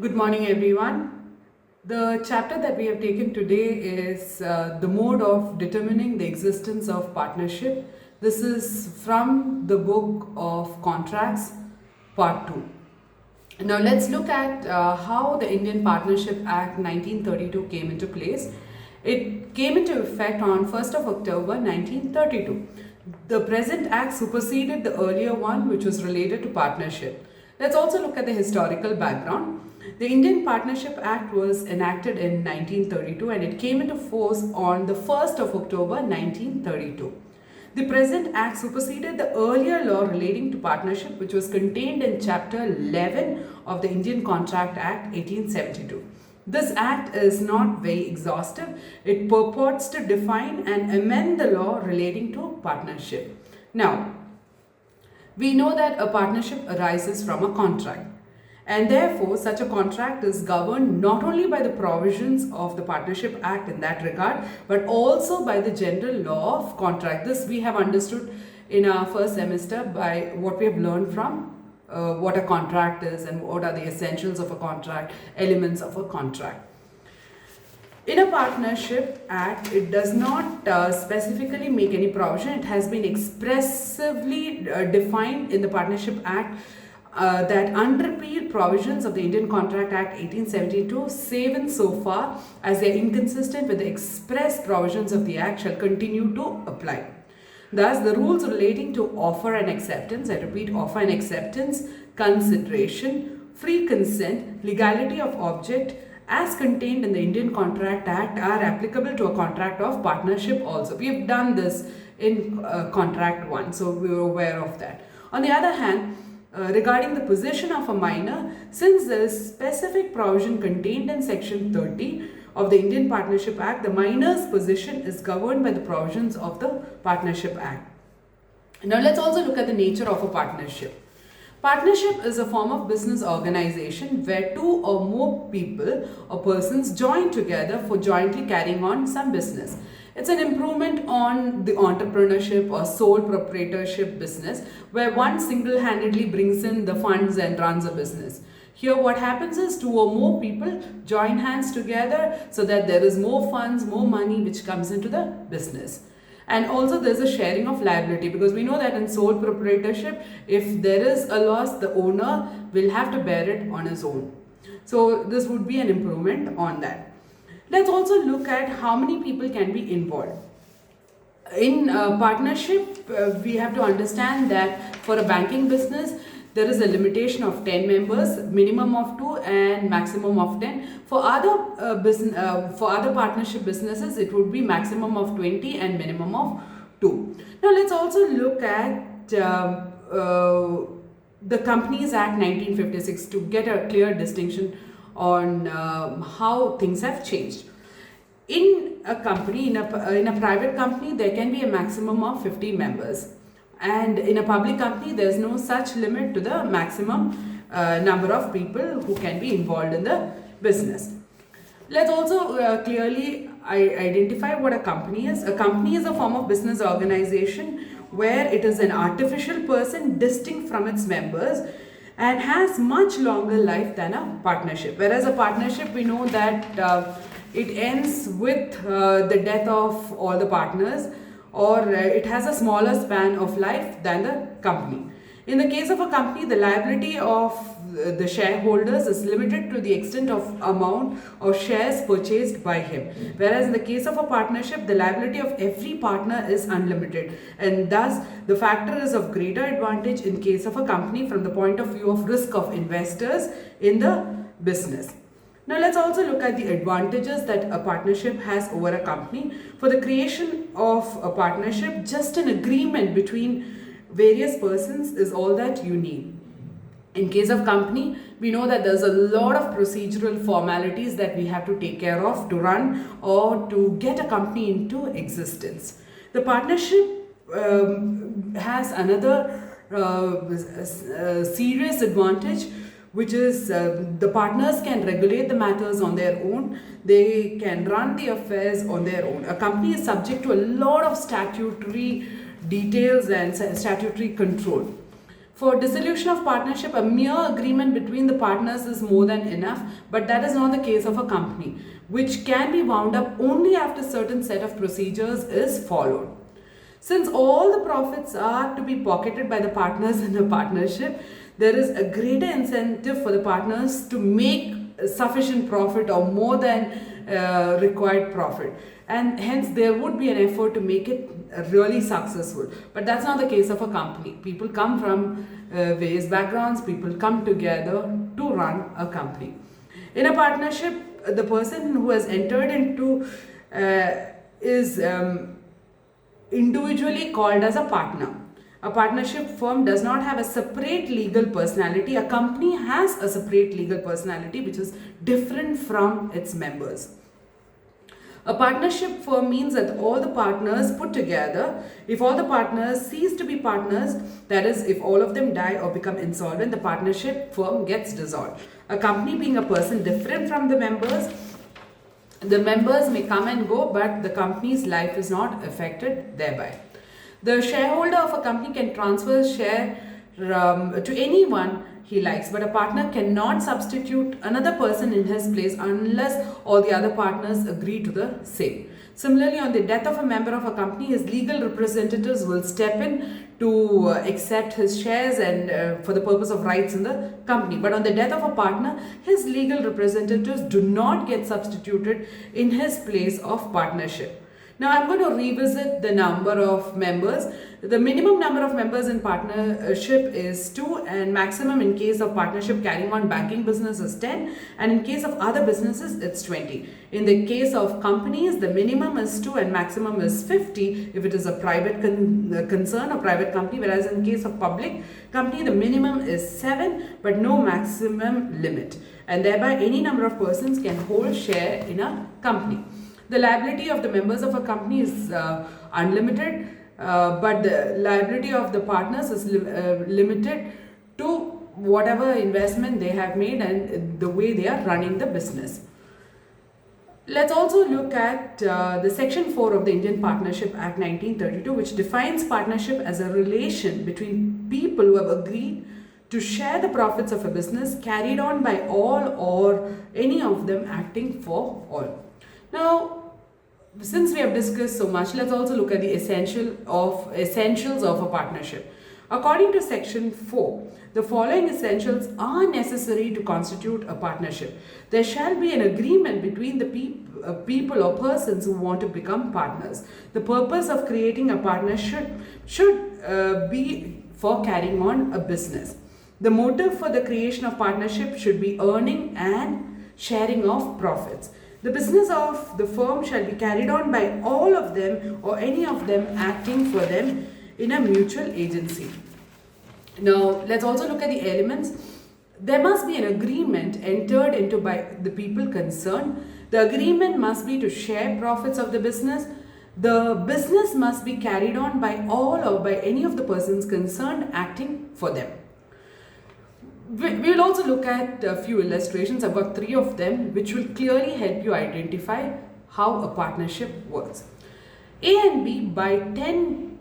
Good morning, everyone. The chapter that we have taken today is the mode of determining the existence of partnership. This is from the book of Contracts, Part 2. Now, let's look at how the Indian Partnership Act 1932 came into place. It came into effect on 1st of October 1932. The present act superseded the earlier one, which was related to partnership. Let's also look at the historical background. The Indian Partnership Act was enacted in 1932 and it came into force on the 1st of October 1932. The present act superseded the earlier law relating to partnership, which was contained in Chapter 11 of the Indian Contract Act 1872. This act is not very exhaustive. It purports to define and amend the law relating to partnership. Now, we know that a partnership arises from a contract. And therefore, such a contract is governed not only by the provisions of the Partnership Act in that regard, but also by the general law of contract. This we have understood in our first semester by what we have learned from what a contract is and what are the essentials of a contract, elements of a contract. In a partnership act, it does not specifically make any provision. It has been expressively defined in the Partnership Act that unrepealed provisions of the Indian Contract Act 1872, save in so far as they are inconsistent with the express provisions of the Act, shall continue to apply. Thus, the rules relating to offer and acceptance, I repeat, offer and acceptance, consideration, free consent, legality of object, as contained in the Indian Contract Act, are applicable to a contract of partnership also. We have done this in Contract 1, so we were aware of that. On the other hand, regarding the position of a minor, since there is specific provision contained in section 30 of the Indian Partnership Act, the minor's position is governed by the provisions of the Partnership Act. Now let's also look at the nature of a partnership. Partnership is a form of business organization where two or more people or persons join together for jointly carrying on some business. It's an improvement on the entrepreneurship or sole proprietorship business where one single-handedly brings in the funds and runs a business. Here what happens is two or more people join hands together so that there is more funds, more money which comes into the business. And also there's a sharing of liability, because we know that in sole proprietorship, if there is a loss, the owner will have to bear it on his own. So this would be an improvement on that. Let's also look at how many people can be involved. In partnership, we have to understand that for a banking business, there is a limitation of 10 members, minimum of 2 and maximum of 10. For other partnership businesses, it would be maximum of 20 and minimum of 2. Now let's also look at the Companies Act 1956 to get a clear distinction on how things have changed. In a company, in a private company, there can be a maximum of 50 members. And in a public company, there is no such limit to the maximum number of people who can be involved in the business. Let's also clearly identify what a company is. A company is a form of business organization where it is an artificial person distinct from its members and has much longer life than a partnership. Whereas a partnership, we know that it ends with the death of all the partners, or it has a smaller span of life than the company. In the case of a company, the liability of the shareholders is limited to the extent of amount of shares purchased by him. Whereas in the case of a partnership, the liability of every partner is unlimited. And thus, the factor is of greater advantage in case of a company from the point of view of risk of investors in the business. Now let's also look at the advantages that a partnership has over a company. For the creation of a partnership, just an agreement between various persons is all that you need. In case of company, we know that there's a lot of procedural formalities that we have to take care of to run or to get a company into existence. The partnership has another serious advantage, which is the partners can regulate the matters on their own. They can run the affairs on their own. A company is subject to a lot of statutory details and statutory control. For dissolution of partnership, a mere agreement between the partners is more than enough, but that is not the case of a company, which can be wound up only after certain set of procedures is followed. Since all the profits are to be pocketed by the partners in a partnership, there is a greater incentive for the partners to make sufficient profit or more than required profit, and hence there would be an effort to make it really successful. But that's not the case of a company. People come from various backgrounds, people come together to run a company. In a partnership, the person who has entered into is individually called as a partner. A partnership firm does not have a separate legal personality. A company has a separate legal personality which is different from its members. A partnership firm means that all the partners put together, if all the partners cease to be partners, that is, if all of them die or become insolvent, the partnership firm gets dissolved. A company being a person different from the members may come and go, but the company's life is not affected thereby. The shareholder of a company can transfer share to anyone he likes, but a partner cannot substitute another person in his place unless all the other partners agree to the same. Similarly, on the death of a member of a company, his legal representatives will step in to accept his shares and for the purpose of rights in the company. But on the death of a partner, his legal representatives do not get substituted in his place of partnership. Now I'm going to revisit the number of members. The minimum number of members in partnership is 2, and maximum in case of partnership carrying on banking business is 10, and in case of other businesses it's 20. In the case of companies, the minimum is 2 and maximum is 50 if it is a private concern or private company, whereas in case of public company the minimum is 7 but no maximum limit, and thereby any number of persons can hold share in a company. The liability of the members of a company is unlimited, but the liability of the partners is limited to whatever investment they have made and the way they are running the business. Let's also look at the Section 4 of the Indian Partnership Act 1932, which defines partnership as a relation between people who have agreed to share the profits of a business carried on by all or any of them acting for all. Now, since we have discussed so much, let's also look at the essentials of a partnership. According to Section 4, the following essentials are necessary to constitute a partnership. There shall be an agreement between the people or persons who want to become partners. The purpose of creating a partnership should be for carrying on a business. The motive for the creation of partnership should be earning and sharing of profits. The business of the firm shall be carried on by all of them or any of them acting for them in a mutual agency. Now, let's also look at the elements. There must be an agreement entered into by the people concerned. The agreement must be to share profits of the business. The business must be carried on by all or by any of the persons concerned acting for them. We will also look at a few illustrations. I've got 3 of them which will clearly help you identify how a partnership works. A and B buy 10,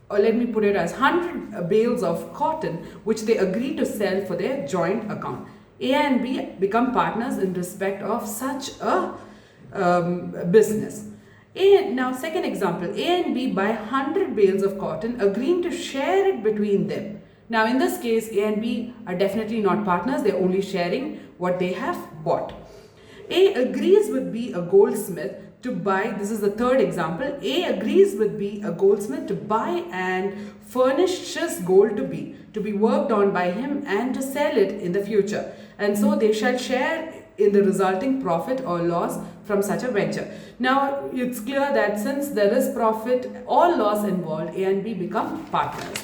or let me put it as 100 bales of cotton which they agree to sell for their joint account. A and B become partners in respect of such a business. Now, second example, A and B buy 100 bales of cotton agreeing to share it between them. Now, in this case, A and B are definitely not partners. They're only sharing what they have bought. A agrees with B, a goldsmith, to buy, this is the third example, A agrees with B, a goldsmith, to buy and furnishes gold to B, to be worked on by him and to sell it in the future. And so they shall share in the resulting profit or loss from such a venture. Now, it's clear that since there is profit or loss involved, A and B become partners.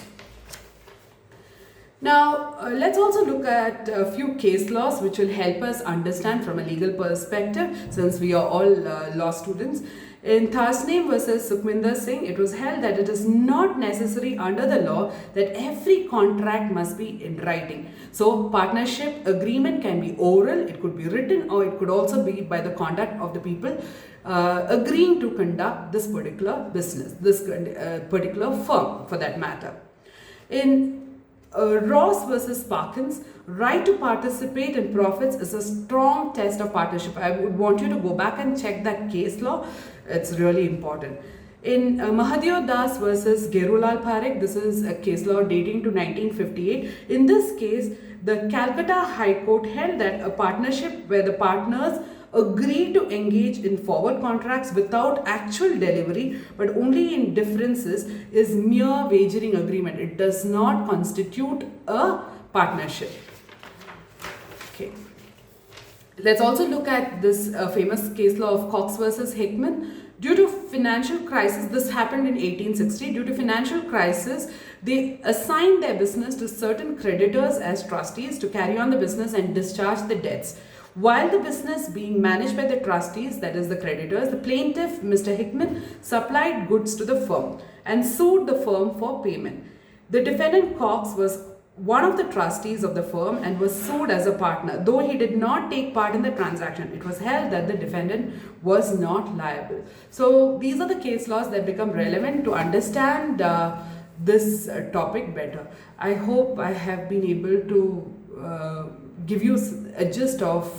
Now, let's also look at a few case laws which will help us understand from a legal perspective, since we are all law students. In Tasneem versus Sukhminder Singh, it was held that it is not necessary under the law that every contract must be in writing. So, partnership agreement can be oral, it could be written, or it could also be by the conduct of the people agreeing to conduct this particular business, this particular firm for that matter. In Ross versus Parkins, right to participate in profits is a strong test of partnership. I would want you to go back and check that case law. It's really important. In Mahadev Das versus Gerulal Parekh, this is a case law dating to 1958. In this case, the Calcutta High Court held that a partnership where the partners agree to engage in forward contracts without actual delivery but only in differences is mere wagering agreement. It does not constitute a partnership. Okay. Let's also look at this famous case law of Cox versus Hickman. Due to financial crisis, this happened in 1860. Due to financial crisis, they assigned their business to certain creditors as trustees to carry on the business and discharge the debts. While the business being managed by the trustees, that is the creditors, the plaintiff, Mr. Hickman, supplied goods to the firm and sued the firm for payment. The defendant Cox was one of the trustees of the firm and was sued as a partner. Though he did not take part in the transaction, it was held that the defendant was not liable. So these are the case laws that become relevant to understand this topic better. I hope I have been able to give you a gist of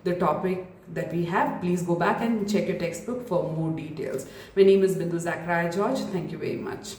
the topic that we have. Please go back and check your textbook for more details. My name is Bindu Zachariah George. Thank you very much.